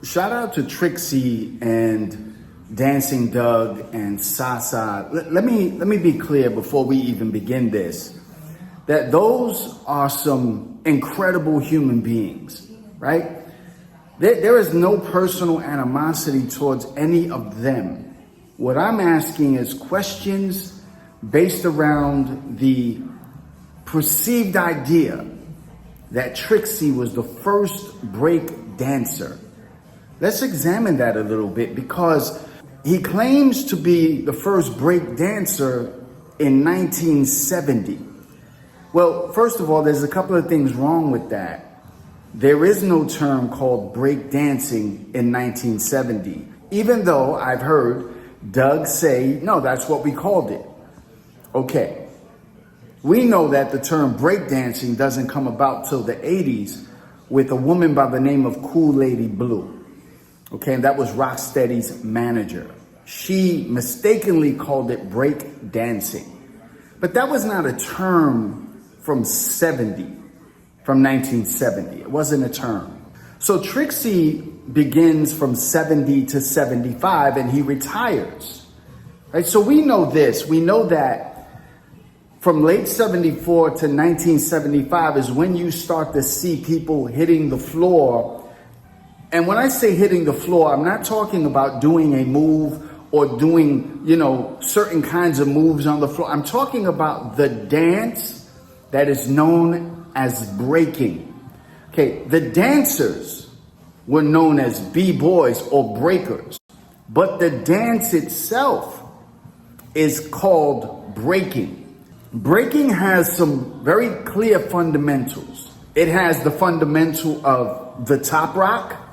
Shout out to Trixie and Dancing Doug and Sasa. Let me be clear before we even begin this, that those are some incredible human beings, right? There is no personal animosity towards any of them. What I'm asking is questions based around the perceived idea that Trixie was the first break dancer. Let's examine that a little bit, because he claims to be the first break dancer in 1970. Well, first of all, there's a couple of things wrong with that. There is no term called break dancing in 1970, even though I've heard Doug say, no, that's what we called it. Okay. We know that the term break dancing doesn't come about till the 80s with a woman by the name of Cool Lady Blue. Okay, and that was Rocksteady's manager. She mistakenly called it break dancing. But that was not a term from 1970. It wasn't a term. So Trixie begins from 70 to 75 and he retires. Right? So we know this. We know that from late 74 to 1975 is when you start to see people hitting the floor. And when I say hitting the floor, I'm not talking about doing a move or doing, certain kinds of moves on the floor. I'm talking about the dance that is known as breaking. Okay, the dancers were known as b-boys or breakers, but the dance itself is called breaking. Breaking has some very clear fundamentals. It has the fundamental of the top rock.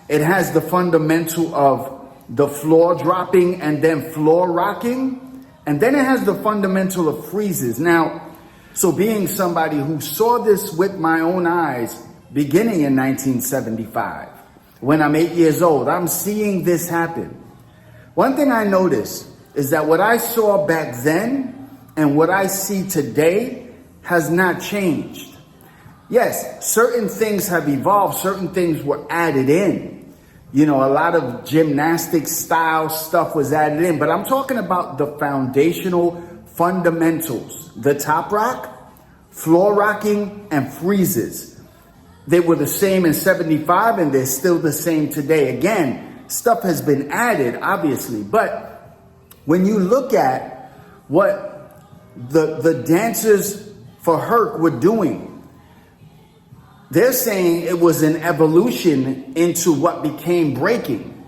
It has the fundamental of the floor dropping and then floor rocking. And then it has the fundamental of freezes. Now, so being somebody who saw this with my own eyes beginning in 1975, when I'm 8 years old, I'm seeing this happen. One thing I noticed is that what I saw back then and what I see today has not changed. Yes, certain things have evolved, certain things were added in. A lot of gymnastics style stuff was added in, but I'm talking about the foundational fundamentals, the top rock, floor rocking, and freezes. They were the same in 75 and they're still the same today. Again, stuff has been added, obviously, but when you look at what the dancers for Herc were doing, they're saying it was an evolution into what became breaking.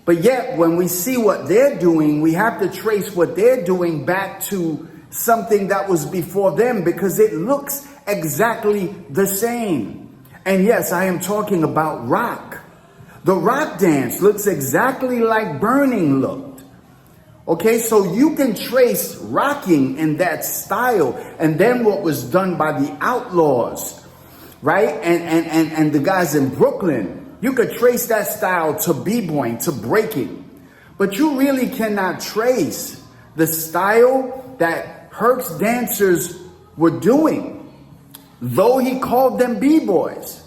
But yet, when we see what they're doing, we have to trace what they're doing back to something that was before them, because it looks exactly the same. And yes, I am talking about rock. The rock dance looks exactly like burning looked. Okay, so you can trace rocking in that style, and then what was done by the Outlaws, right? And the guys in Brooklyn, you could trace that style to b-boying, to breaking. But you really cannot trace the style that Herc's dancers were doing, though he called them b-boys.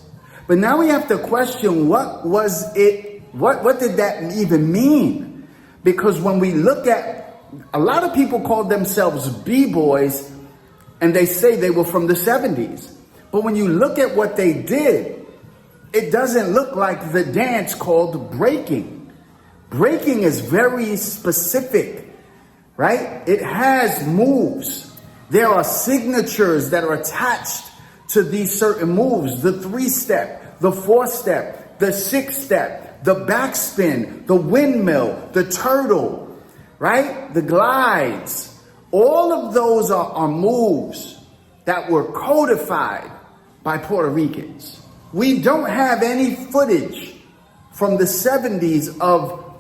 But now we have to question, what was it? What did that even mean? Because when we look at, a lot of people call themselves b-boys and they say they were from the 70s. But when you look at what they did, it doesn't look like the dance called breaking. Breaking is very specific, right? It has moves. There are signatures that are attached to these certain moves. The 3-step, the 4-step, the 6-step, the backspin, the windmill, the turtle, right? The glides. All of those are moves that were codified by Puerto Ricans. We don't have any footage from the 70s of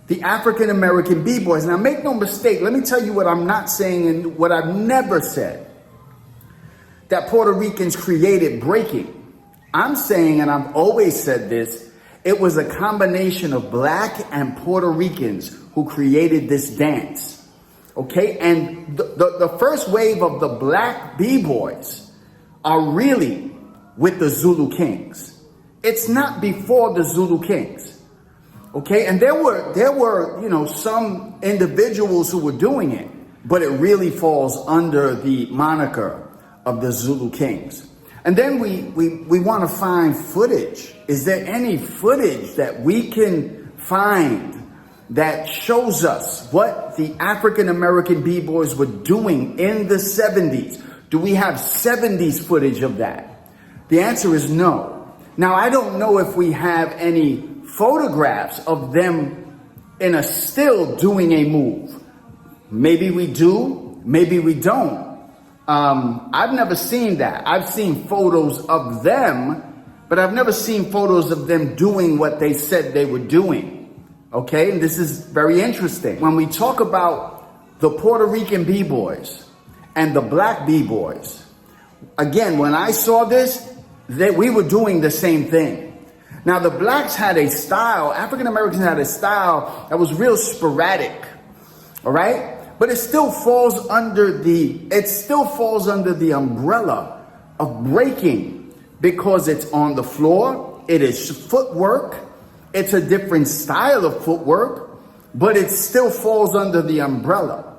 the African American b-boys. Now make no mistake, let me tell you what I'm not saying and what I've never said. That Puerto Ricans created breaking. I'm saying, and I've always said this, it was a combination of black and Puerto Ricans who created this dance. Okay, and the first wave of the black b-boys are really with the Zulu Kings. It's not before the Zulu Kings. Okay, and there were, some individuals who were doing it, but it really falls under the moniker of the Zulu Kings. And then we want to find footage. Is there any footage that we can find that shows us what the African American B-boys were doing in the 70s? Do we have 70s footage of that? The answer is no. Now, I don't know if we have any photographs of them in a still doing a move. Maybe we do, maybe we don't. I've never seen that. I've seen photos of them, but I've never seen photos of them doing what they said they were doing. Okay, and this is very interesting. When we talk about the Puerto Rican B-boys and the black B-boys, again, when I saw this, we were doing the same thing. Now, the blacks had a style, African Americans had a style that was real sporadic, all right? But it still falls under the umbrella of breaking, because it's on the floor, it is footwork, it's a different style of footwork, but it still falls under the umbrella.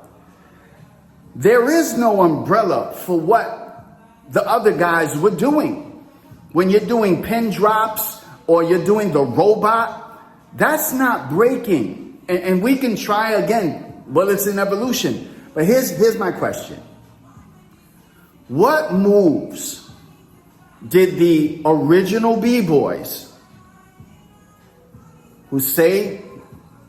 There is no umbrella for what the other guys were doing. When you're doing pin drops or you're doing the robot, that's not breaking. And we can try again. Well, it's an evolution. But here's my question. What moves did the original B-boys, who say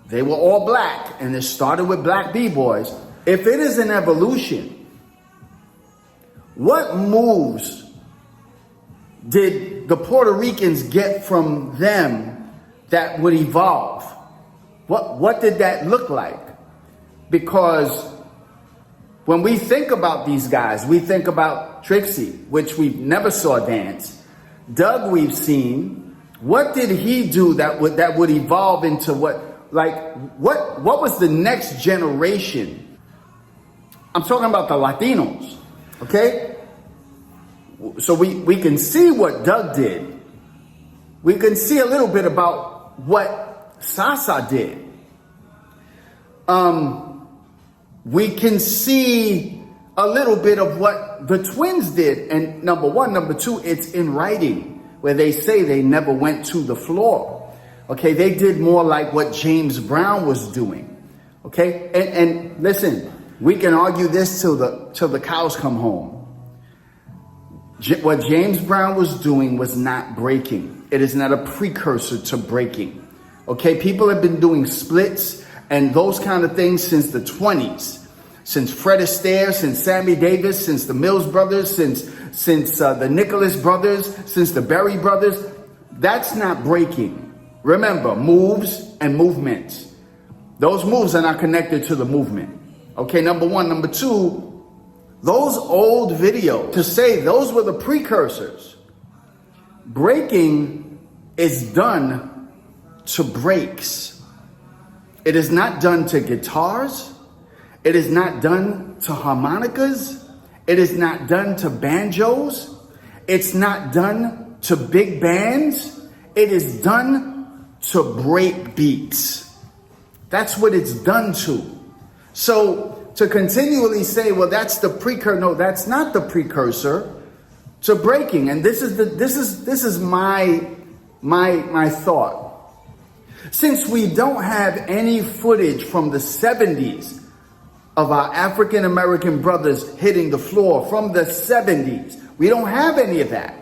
they were all black and it started with black B-boys, if it is an evolution, what moves did the Puerto Ricans get from them that would evolve? What did that look like? Because when we think about these guys, we think about Trixie, which we never saw dance. Doug, we've seen. What did he do that would evolve into what was the next generation? I'm talking about the Latinos, okay? So we can see what Doug did. We can see a little bit about what Sasa did. We can see a little bit of what the twins did. And number one. Number two, it's in writing where they say they never went to the floor. Okay, they did more like what James Brown was doing. Okay, and listen, we can argue this till the cows come home. What James Brown was doing was not breaking. It is not a precursor to breaking. Okay, people have been doing splits and those kind of things since the 20s, since Fred Astaire, since Sammy Davis, since the Mills Brothers, since the Nicholas Brothers, since the Berry Brothers. That's not breaking. Remember, moves and movements. Those moves are not connected to the movement. Okay, number one. Number two, those old videos, to say those were the precursors. Breaking is done to breaks. It is not done to guitars. It is not done to harmonicas. It is not done to banjos. It's not done to big bands. It is done to break beats. That's what it's done to. So to continually say, well, that's the precursor. No, that's not the precursor to breaking. And this is my thought. Since we don't have any footage from the 70s of our African American brothers hitting the floor from the 70s, we don't have any of that.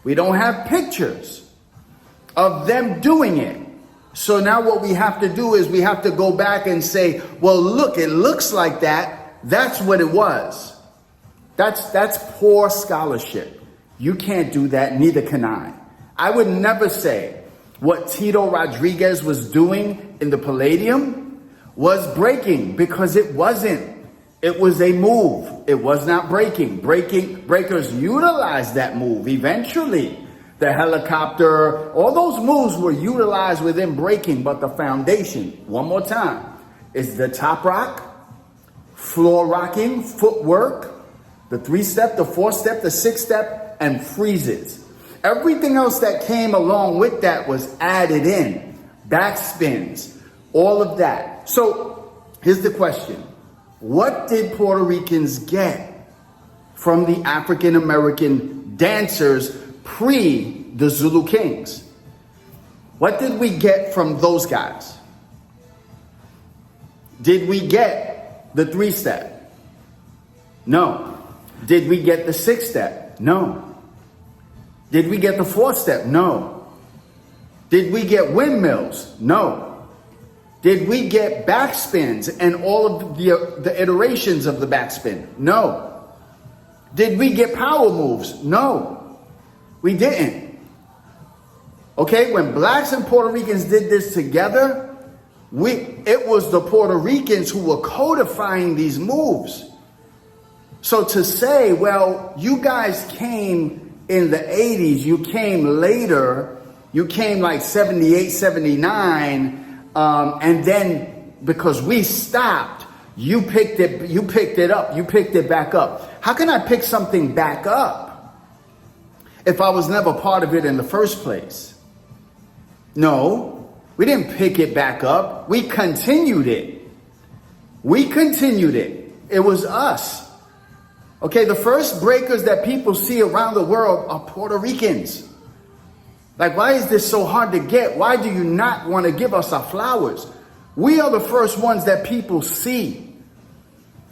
We don't have pictures of them doing it. So now what we have to do is we have to go back and say, well, look, it looks like that. That's what it was. That's poor scholarship. You can't do that. Neither can I. I would never say what Tito Rodriguez was doing in the Palladium was breaking, because it wasn't. It was a move. It was not breaking. Breakers utilized that move eventually. The helicopter, all those moves were utilized within breaking, but the foundation, one more time, is the top rock, floor rocking, footwork, the 3-step, the 4-step, the 6-step, and freezes. Everything else that came along with that was added in. Backspins, all of that. So here's the question. What did Puerto Ricans get from the African American dancers pre the Zulu Kings? What did we get from those guys? Did we get the 3-step? No. Did we get the 6-step? No. Did we get the 4-step? No. Did we get windmills? No. Did we get backspins and all of the iterations of the backspin? No. Did we get power moves? No. We didn't. Okay, when blacks and Puerto Ricans did this together, it was the Puerto Ricans who were codifying these moves. So to say, well, you guys came in the 80s, you came later, you came like 78, 79, and then because we stopped, you picked it up, you picked it back up. How can I pick something back up if I was never part of it in the first place? No, we didn't pick it back up. We continued it. We continued it. It was us. Okay, the first breakers that people see around the world are Puerto Ricans. Like, why is this so hard to get? Why do you not want to give us our flowers? We are the first ones that people see.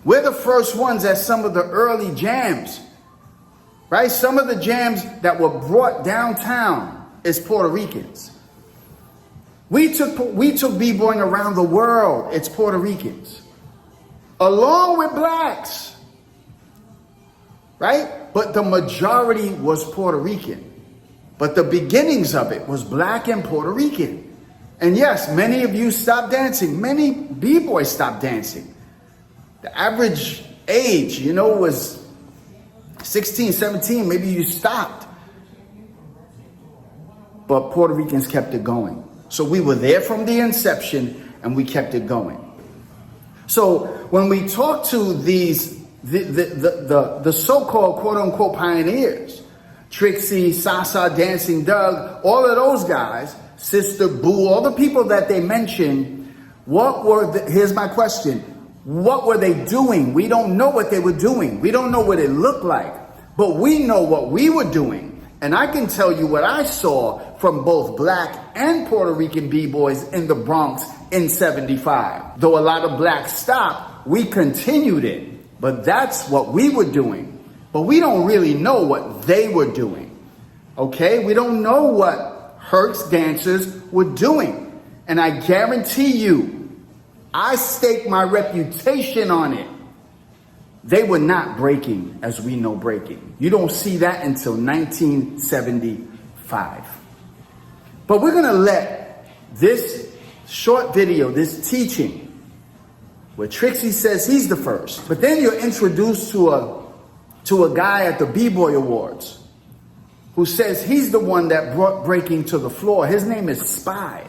We're the first ones at some of the early jams, right? Some of the jams that were brought downtown is Puerto Ricans. We took b-boying around the world. It's Puerto Ricans, along with blacks. Right? But the majority was Puerto Rican. But the beginnings of it was black and Puerto Rican. And yes, many of you stopped dancing. Many b-boys stopped dancing. The average age, was 16, 17. Maybe you stopped. But Puerto Ricans kept it going. So we were there from the inception and we kept it going. So when we talk to these the so-called quote-unquote pioneers, Trixie, Sasa, Dancing Doug, all of those guys, Sister Boo, all the people that they mentioned, here's my question, what were they doing? We don't know what they were doing. We don't know what it looked like, but we know what we were doing. And I can tell you what I saw from both black and Puerto Rican b-boys in the Bronx in 75. Though a lot of blacks stopped, we continued it. But that's what we were doing. But we don't really know what they were doing. Okay? We don't know what Herc's dancers were doing. And I guarantee you, I stake my reputation on it. They were not breaking as we know breaking. You don't see that until 1975. But we're going to let this short video, this teaching, where Trixie says he's the first. But then you're introduced to a guy at the B-Boy Awards who says he's the one that brought breaking to the floor. His name is Spy.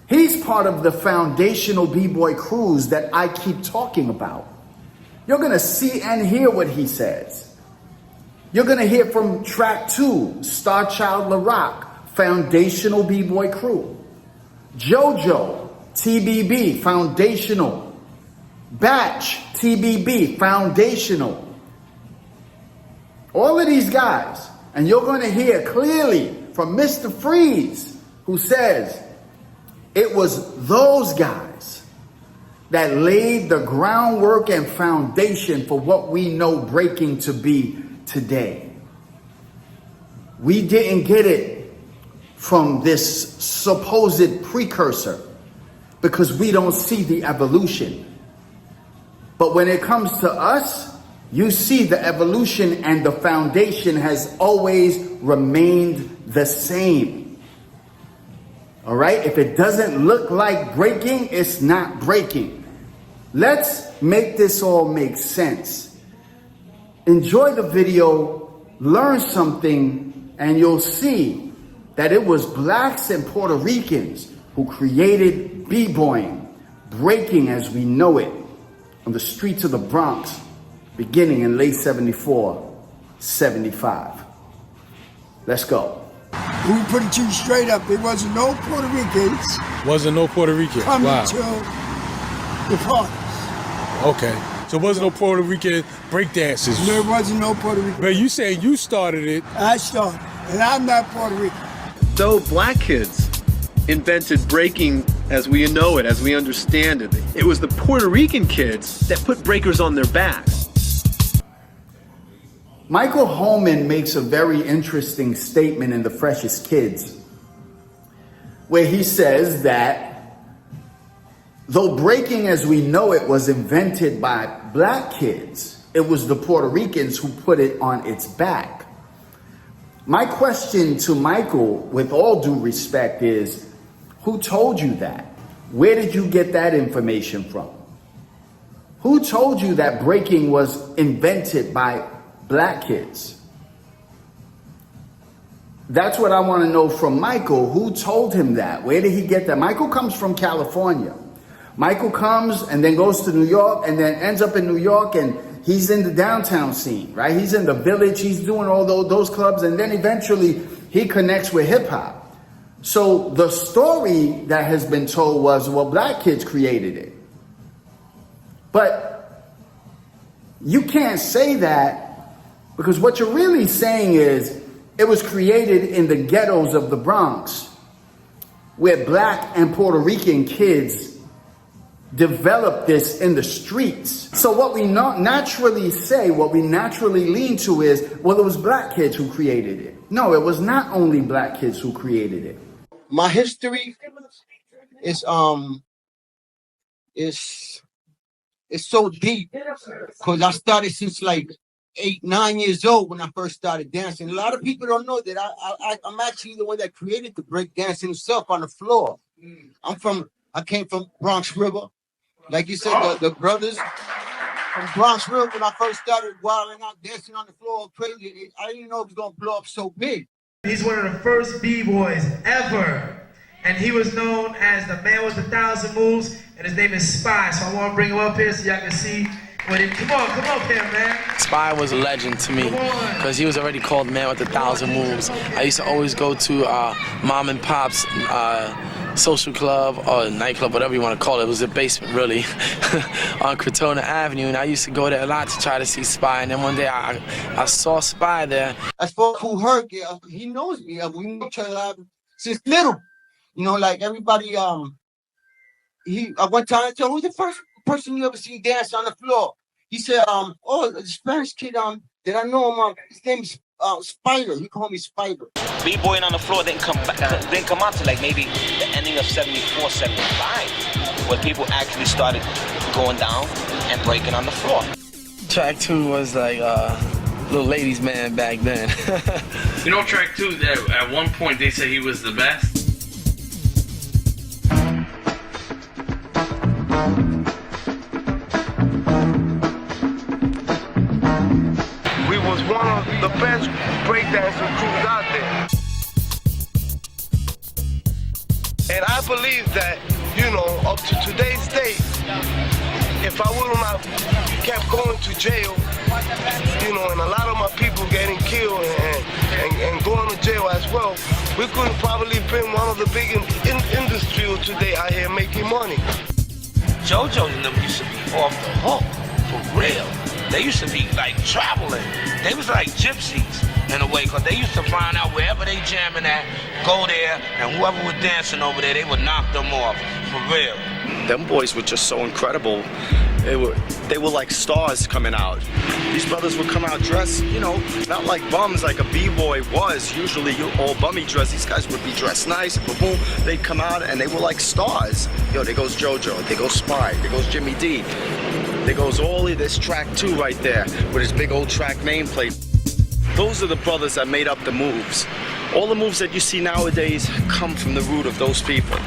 He's part of the foundational B-Boy crews that I keep talking about. You're going to see and hear what he says. You're going to hear from track 2, Star Child LaRock, foundational B-Boy crew. JoJo, TBB, foundational. Batch, TBB, foundational. All of these guys. And you're going to hear clearly from Mr. Freeze, who says it was those guys that laid the groundwork and foundation for what we know breaking to be today. We didn't get it from this supposed precursor because we don't see the evolution. But when it comes to us, you see the evolution and the foundation has always remained the same. All right? If it doesn't look like breaking, it's not breaking. Let's make this all make sense. Enjoy the video, learn something, and you'll see that it was blacks and Puerto Ricans who created b-boying, breaking as we know it, on the streets of the Bronx, beginning in late 74, 75. Let's go. We put it to you straight up. There wasn't no Puerto Ricans. Wasn't no Puerto Rican. Coming Wow. to the parties. Okay. So it wasn't no Puerto Rican breakdancers. There wasn't no Puerto Rican. But you saying you started it. I started, and I'm not Puerto Rican. So black kids invented breaking as we know it, as we understand it. It was the Puerto Rican kids that put breakers on their backs. Michael Holman makes a very interesting statement in The Freshest Kids, where he says that though breaking as we know it was invented by black kids, it was the Puerto Ricans who put it on its back. My question to Michael, with all due respect, is who told you that? Where did you get that information from? Who told you that breaking was invented by black kids? That's what I want to know from Michael. Who told him that? Where did he get that? Michael comes from California. Michael comes and then goes to New York and then ends up in New York, and he's in the downtown scene, right? He's in the Village. He's doing all those clubs, and then eventually he connects with hip hop. So the story that has been told was, well, black kids created it. But you can't say that, because what you're really saying is it was created in the ghettos of the Bronx, where black and Puerto Rican kids developed this in the streets. So what we naturally say, what we naturally lean to is, well, it was black kids who created it. No, it was not only black kids who created it. My history is it's so deep, because I started since like 8, 9 years old when I first started dancing. A lot of people don't know that I'm actually the one that created the break dance himself on the floor. I came from Bronx River. Like you said, the brothers from Bronx River, when I first started wilding out, dancing on the floor crazy, I didn't know it was going to blow up so big. He's one of the first B-boys ever. And he was known as the man with 1,000 moves, and his name is Spy. So I want to bring him up here so y'all can see what he... Come up here, man. Spy was a legend to me, because he was already called man with 1,000 moves. I used to always go to mom and pop's social club or nightclub, whatever you want to call it. It was a basement, really, on Crotona Avenue, and I used to go there a lot to try to see Spy. And then one day I saw Spy there. As for who heard, he knows me. We know each other since little. You know, like everybody. One time I told him, who's the first person you ever see dance on the floor? He said, oh, the Spanish kid that I know him. His name is Spider. He called me Spider. B-boying on the floor didn't come out to like maybe the ending of 74, 75, where people actually started going down and breaking on the floor. Track 2 was like little ladies' man back then. You know, track 2, at one point they said he was the best. We was one of the best breakdancing crews out there. And I believe that, you know, up to today's date, if I would not kept going to jail, you know, and a lot of my people getting killed and going to jail as well, we could have probably been one of the big industries today out here making money. JoJo and them used to be off the hook, for real. They used to be like traveling. They was like gypsies in a way, because they used to find out wherever they jamming at, go there, and whoever was dancing over there, they would knock them off, for real. Them boys were just so incredible. They were like stars coming out. These brothers would come out dressed, you know, not like bums like a b-boy was. Usually all bummy dressed. These guys would be dressed nice, and boom, they'd come out and they were like stars. Yo, there goes JoJo, there goes Spy, there goes Jimmy D. There goes Ollie, this track 2 right there with his big old track nameplate. Those are the brothers that made up the moves. All the moves that you see nowadays come from the root of those people.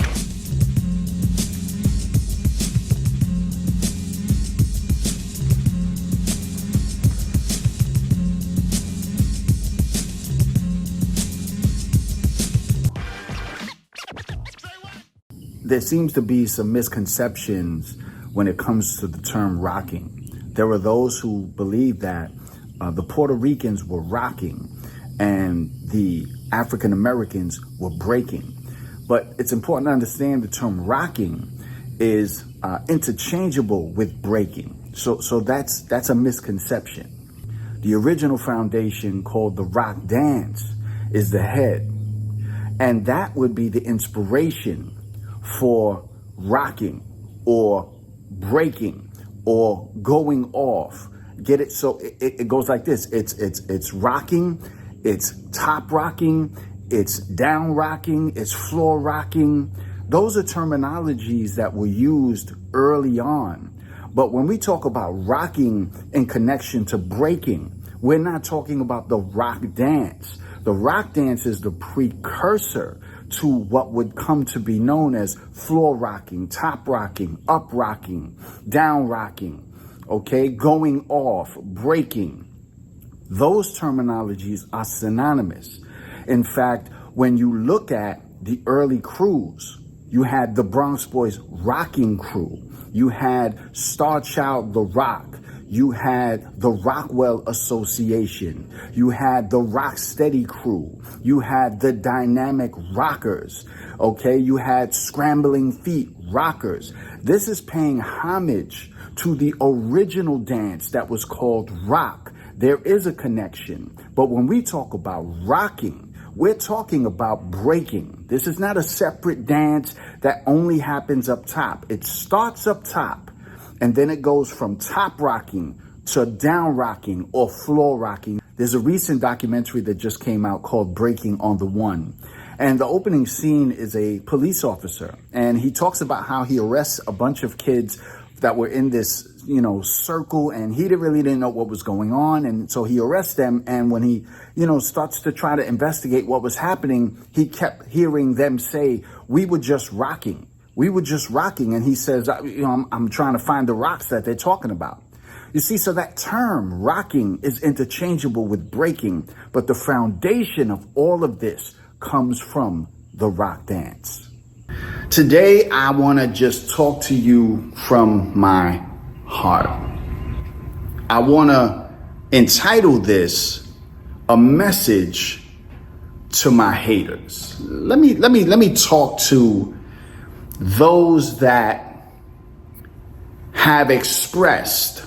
There seems to be some misconceptions when it comes to the term rocking. There are those who believe that the Puerto Ricans were rocking, and the African Americans were breaking. But it's important to understand the term rocking is interchangeable with breaking. So that's a misconception. The original foundation, called the rock dance, is the head. And that would be the inspiration for rocking or breaking or going off. Get it? So it goes like this. It's rocking, it's top rocking, it's down rocking, it's floor rocking. Those are terminologies that were used early on. But when we talk about rocking in connection to breaking, we're not talking about the rock dance. The rock dance is the precursor to what would come to be known as floor rocking, top rocking, up rocking, down rocking, okay, going off, breaking. Those terminologies are synonymous. In fact, when you look at the early crews, you had the Bronx Boys rocking crew. You had Star Child The Rock. You had the Rockwell Association. You had the Rocksteady crew. You had the Dynamic Rockers. Okay, you had Scrambling Feet Rockers. This is paying homage to the original dance that was called rock. There is a connection. But when we talk about rocking, we're talking about breaking. This is not a separate dance that only happens up top. It starts up top, and then it goes from top rocking to down rocking or floor rocking. There's a recent documentary that just came out called Breaking on the One. And the opening scene is a police officer, and he talks about how he arrests a bunch of kids that were in this, circle, and he didn't know what was going on. And so he arrests them. And when he, starts to try to investigate what was happening, he kept hearing them say, we were just rocking. We were just rocking. And he says, I'm trying to find the rocks that they're talking about. You see, so that term rocking is interchangeable with breaking, but the foundation of all of this comes from the rock dance. Today, I want to just talk to you from my heart. I want to entitle this a message to my haters. Let me talk to those that have expressed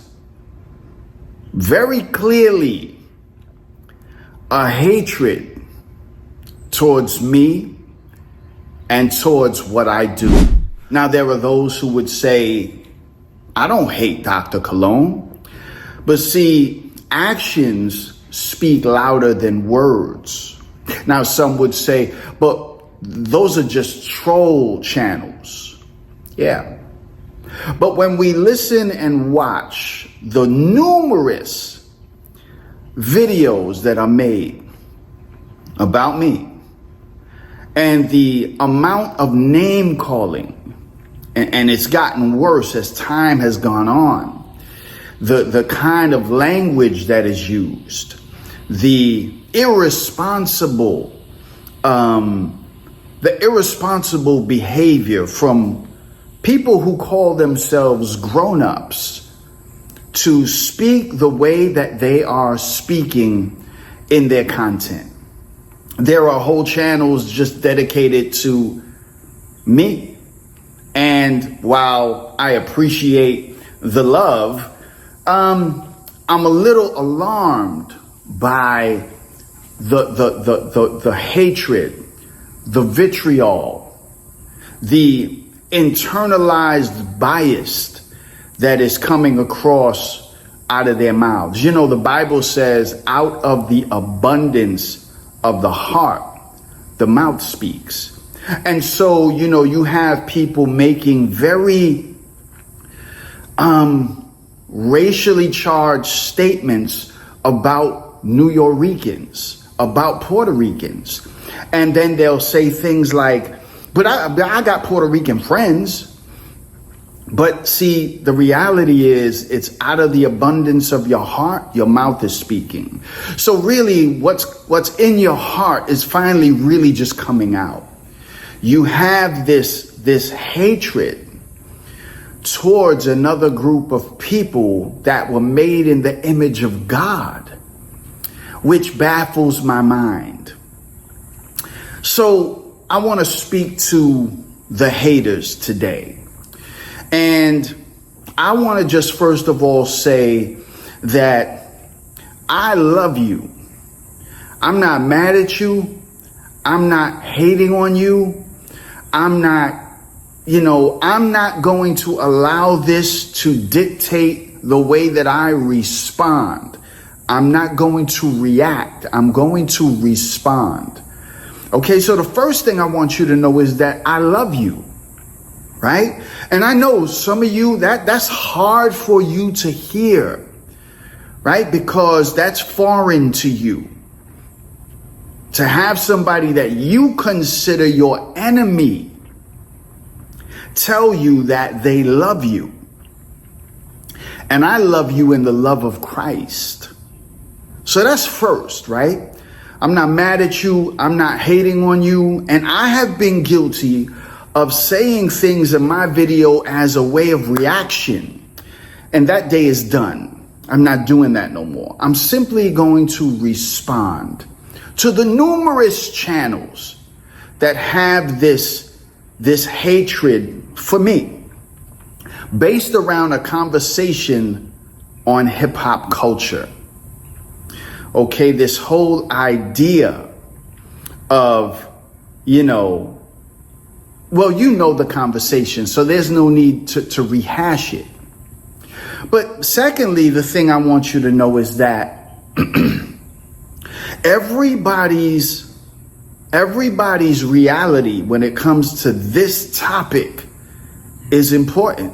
very clearly a hatred towards me and towards what I do. Now, there are those who would say, I don't hate Dr. Colon. But see, actions speak louder than words. Now, some would say, but those are just troll channels. Yeah. But when we listen and watch the numerous videos that are made about me, and the amount of name calling, and it's gotten worse as time has gone on, the kind of language that is used, the irresponsible behavior from people who call themselves grown-ups to speak the way that they are speaking in their content. There are whole channels just dedicated to me. And while I appreciate the love, I'm a little alarmed by the hatred, the vitriol, the internalized bias that is coming across out of their mouths. The Bible says, out of the abundance of the heart, the mouth speaks. And so, you have people making very racially charged statements about New Yorkers, about Puerto Ricans. And then they'll say things like, but I got Puerto Rican friends. But see, the reality is, it's out of the abundance of your heart, your mouth is speaking. So really, what's in your heart is finally really just coming out. You have this hatred towards another group of people that were made in the image of God. which baffles my mind. So I want to speak to the haters today. And I want to just first of all say that I love you. I'm not mad at you. I'm not hating on you. I'm not going to allow this to dictate the way that I respond. I'm not going to react. I'm going to respond. Okay, so the first thing I want you to know is that I love you, right? And I know some of you, that's hard for you to hear, right? Because that's foreign to you. To have somebody that you consider your enemy tell you that they love you. And I love you in the love of Christ. So that's first, right? I'm not mad at you. I'm not hating on you. And I have been guilty of saying things in my video as a way of reaction. And that day is done. I'm not doing that no more. I'm simply going to respond to the numerous channels that have this hatred for me based around a conversation on hip hop culture. Okay, this whole idea of, the conversation, so there's no need to rehash it. But secondly, the thing I want you to know is that everybody's reality when it comes to this topic is important.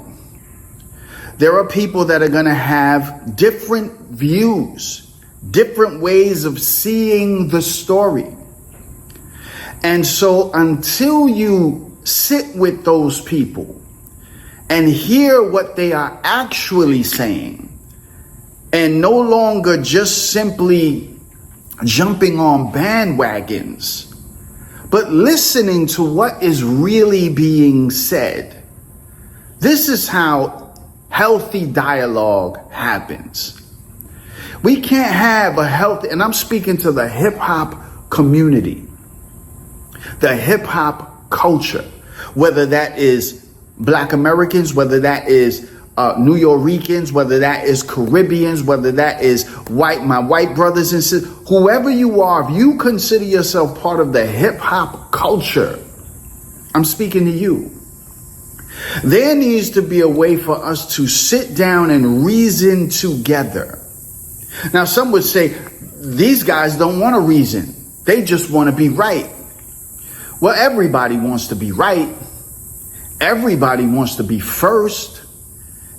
There are people that are going to have different views, different ways of seeing the story. And so until you sit with those people and hear what they are actually saying, and no longer just simply jumping on bandwagons, but listening to what is really being said, this is how healthy dialogue happens. We can't have a healthy, and I'm speaking to the hip hop community, the hip hop culture, whether that is Black Americans, whether that is New Yorkers, whether that is Caribbeans, whether that is my white brothers and sisters, whoever you are, if you consider yourself part of the hip hop culture, I'm speaking to you. There needs to be a way for us to sit down and reason together. Now, some would say these guys don't want to reason. They just want to be right. Well, everybody wants to be right. Everybody wants to be first.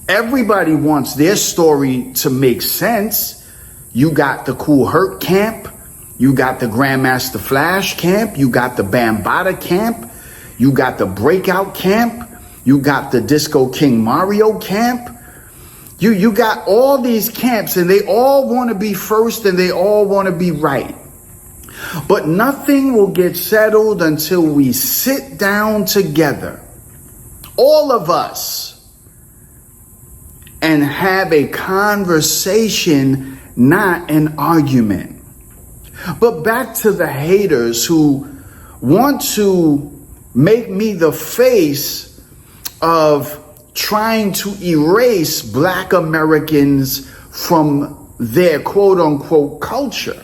Everybody wants their story to make sense. You got the Cool Herc camp. You got the Grandmaster Flash camp. You got the Bambaataa camp. You got the Breakout camp. You got the Disco King Mario camp. You got all these camps, and they all want to be first and they all want to be right. But nothing will get settled until we sit down together, all of us, and have a conversation, not an argument. But back to the haters who want to make me the face of trying to erase Black Americans from their quote unquote culture.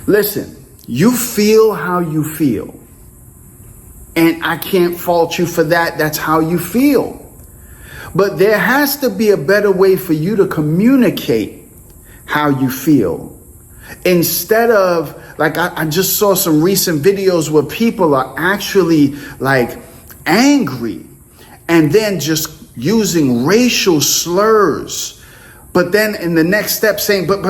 Listen, you feel how you feel. And I can't fault you for that. That's how you feel. But there has to be a better way for you to communicate how you feel. Instead of, like, I just saw some recent videos where people are actually like angry and then just using racial slurs. But then in the next step saying, but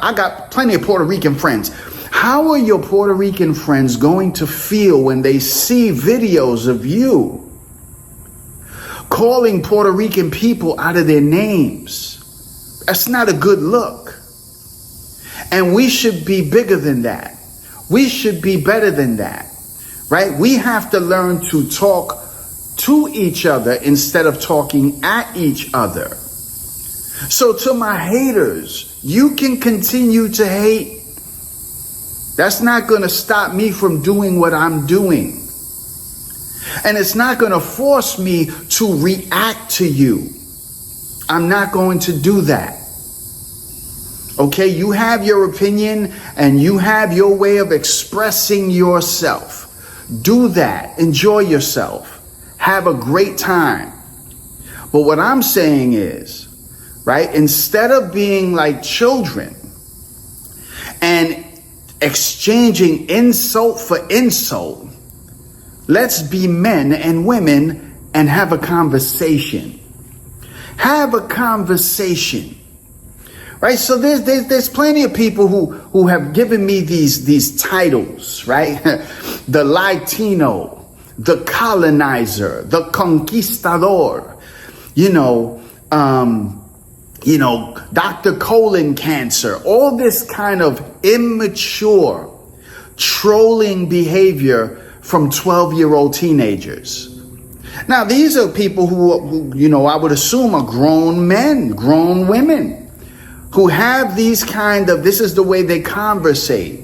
I got plenty of Puerto Rican friends. How are your Puerto Rican friends going to feel when they see videos of you calling Puerto Rican people out of their names? That's not a good look. And we should be bigger than that. We should be better than that, right? We have to learn to talk to each other instead of talking at each other. So to my haters, You can continue to hate. That's not going to stop me from doing what I'm doing. And it's not going to force me to react to you. I'm not going to do that. Okay, you have your opinion and you have your way of expressing yourself. Do that. Enjoy yourself. Have a great time. But what I'm saying is, right, instead of being like children and exchanging insult for insult, let's be men and women and have a conversation. Have a conversation. Right? So there's plenty of people who have given me these titles, right? The Latino, the colonizer, the conquistador, Dr. Colon cancer, all this kind of immature, trolling behavior from 12-year-old teenagers. Now, these are people who, I would assume are grown men, grown women, who have these this is the way they conversate.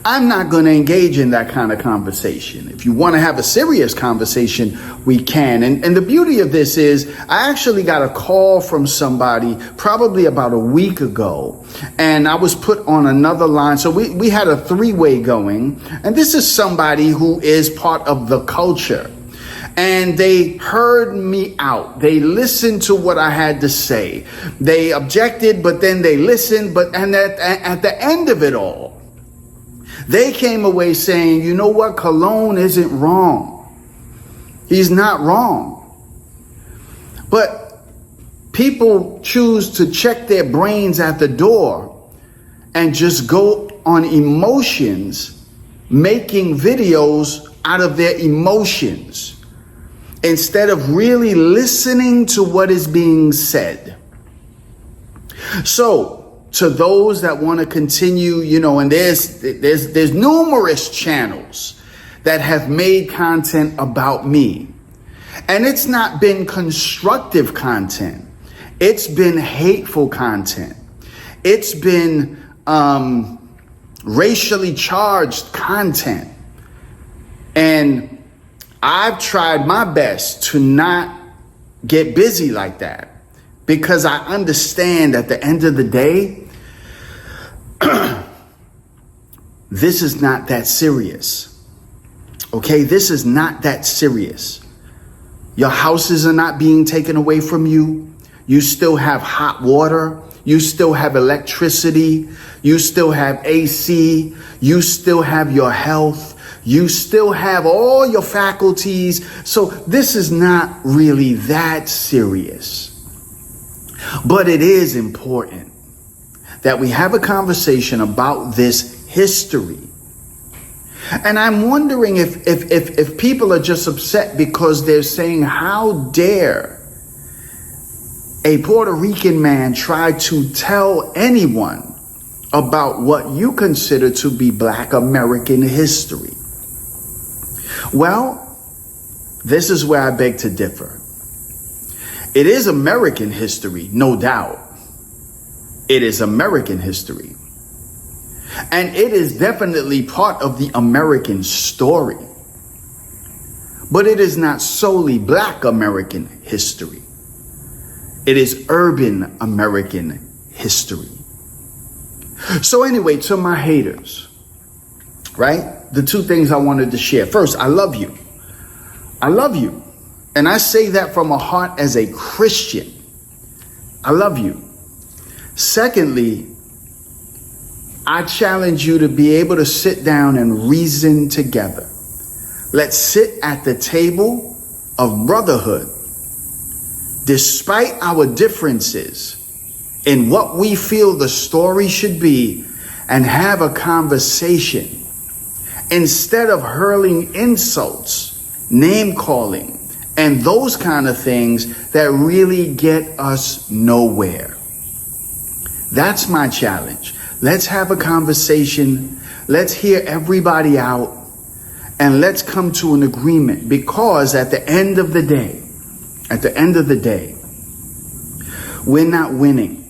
I'm not going to engage in that kind of conversation. If you want to have a serious conversation, we can. And the beauty of this is I actually got a call from somebody probably about a week ago, and I was put on another line. So we had a three-way going, and this is somebody who is part of the culture. And they heard me out. They listened to what I had to say. They objected, but then they listened. And at the end of it all, they came away saying, you know what? Colon isn't wrong. He's not wrong. But people choose to check their brains at the door and just go on emotions, making videos out of their emotions, instead of really listening to what is being said. So, to those that want to continue, and there's numerous channels that have made content about me. And it's not been constructive content. It's been hateful content. It's been racially charged content. And I've tried my best to not get busy like that, because I understand at the end of the day, this is not that serious. Okay, this is not that serious. Your houses are not being taken away from you. You still have hot water. You still have electricity. You still have AC. You still have your health. You still have all your faculties. So this is not really that serious. But it is important that we have a conversation about this history. And I'm wondering if people are just upset because they're saying, how dare a Puerto Rican man try to tell anyone about what you consider to be Black American history? Well, this is where I beg to differ. It is American history, no doubt. It is American history. And it is definitely part of the American story. But it is not solely Black American history. It is urban American history. So anyway, to my haters, right? The two things I wanted to share. First, I love you. I love you. And I say that from a heart as a Christian. I love you. Secondly, I challenge you to be able to sit down and reason together. Let's sit at the table of brotherhood, despite our differences in what we feel the story should be, and have a conversation instead of hurling insults, name calling, and those kind of things that really get us nowhere. That's my challenge. Let's have a conversation. Let's hear everybody out, and let's come to an agreement, because at the end of the day, we're not winning.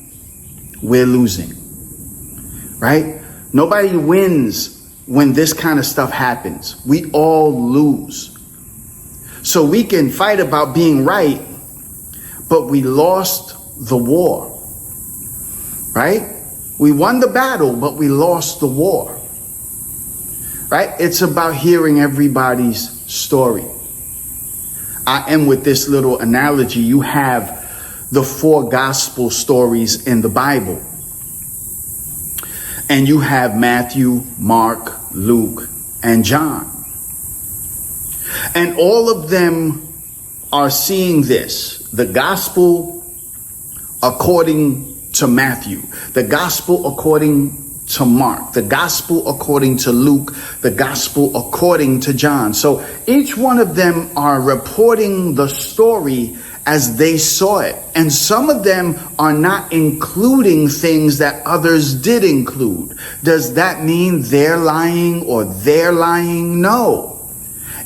we're losing, right? Nobody wins when this kind of stuff happens. We all lose. So we can fight about being right, but we lost the war, right? We won the battle, but we lost the war, right? It's about hearing everybody's story. I end with this little analogy. You have the 4 gospel stories in the Bible. And you have Matthew, Mark, Luke, and John. And all of them are seeing this. The gospel according to Matthew. The gospel according to Mark. The gospel according to Luke. The gospel according to John. So each one of them are reporting the story as they saw it. And some of them are not including things that others did include. Does that mean they're lying or they're lying? No.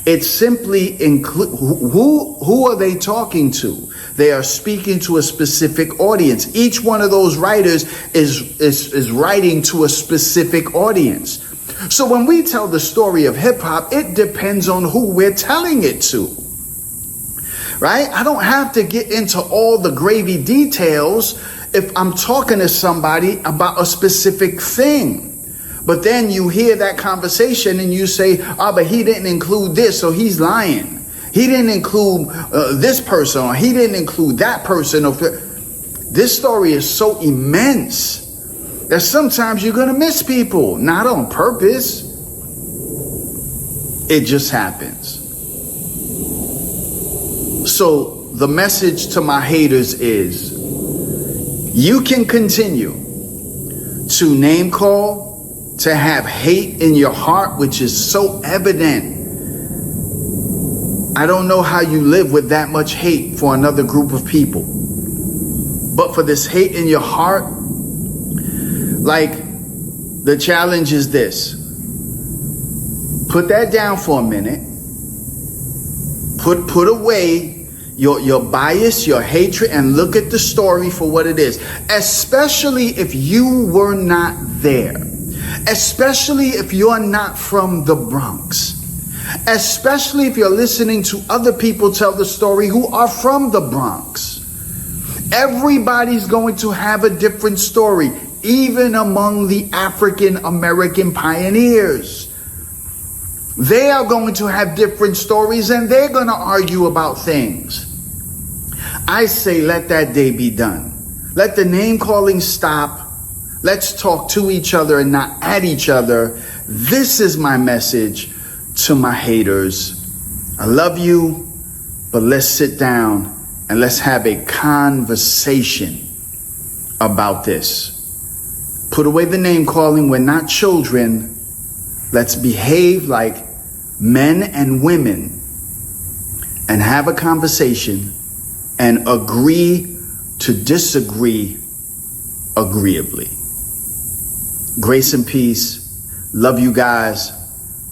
It's simply who are they talking to? They are speaking to a specific audience. Each one of those writers is writing to a specific audience. So when we tell the story of hip hop, it depends on who we're telling it to. Right? I don't have to get into all the gravy details if I'm talking to somebody about a specific thing. But then you hear that conversation and you say, but he didn't include this, so he's lying. He didn't include this person, or he didn't include that person. This story is so immense that sometimes you're going to miss people, not on purpose. It just happens. So the message to my haters is, you can continue to name call, to have hate in your heart, which is so evident. I don't know how you live with that much hate for another group of people. But for this hate in your heart, like, the challenge is this. Put that down for a minute. Put away your bias, your hatred, and look at the story for what it is. Especially if you were not there. Especially if you're not from the Bronx. Especially if you're listening to other people tell the story who are from the Bronx. Everybody's going to have a different story, even among the African American pioneers. They are going to have different stories and they're going to argue about things. I say let that day be done. Let the name calling stop. Let's talk to each other and not at each other. This is my message to my haters. I love you, but let's sit down and let's have a conversation about this. Put away the name calling. We're not children. Let's behave like men and women and have a conversation and agree to disagree agreeably. Grace and peace. Love you guys.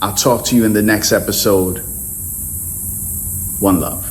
I'll talk to you in the next episode. One love.